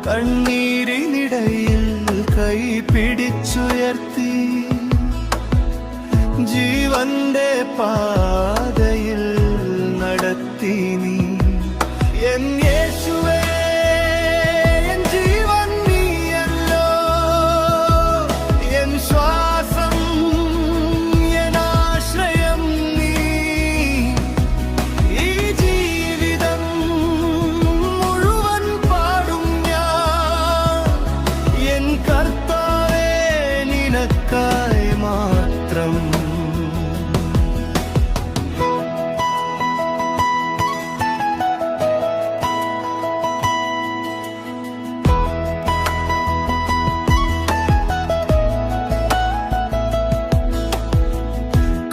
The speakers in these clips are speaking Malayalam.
കണ്ണീരിനിടയിൽ കൈ പിടിച്ചുയർത്തി ജീവന്റെ പാതയിൽ നടത്തി നീ. എൻ യേശുവേ, എൻ ജീവൻ നീയല്ലോ, എൻ ശ്വാസം, എൻ ആശ്രയം നീ. ഈ ജീവിതം മുഴുവൻ പാടും ഞാൻ എൻ കർത്താവേ നിനക്കായി മാത്രം.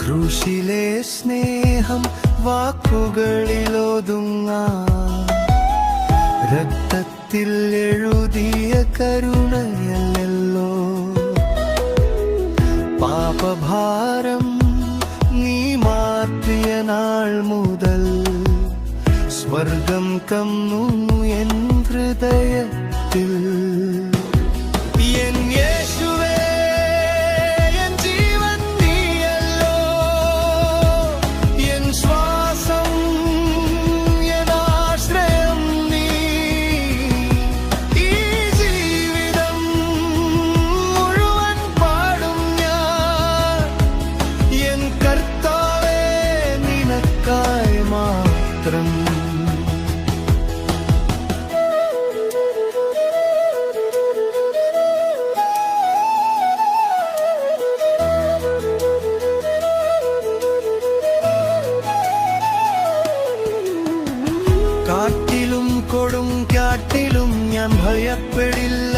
ക്രൂശിലെ സ്നേഹം വാക്കുകളിലൊതുങ്ങാ, രക്തത്തിൽ എഴുതിയ കരുണയല്ലോ. പാപഭാരം നീ മാറ്റിയ നാൾ മുതൽ സ്വർഗം കമ്മുന്നു എൻ ഹൃദയത്തിൽ. എൻ യേശുവേ, എൻ ജീവൻ നീയല്ലോ, എൻ ശ്വാസം, എൻ ആശ്രയം നീ. ഈ ജീവിതം മുഴുവൻ പാടും ഞാൻ എൻ കർത്താവേ നിനക്കായി മാത്രം. കാട്ടിലും കൊടും കാട്ടിലും ഞാൻ ഭയപ്പെടില്ല,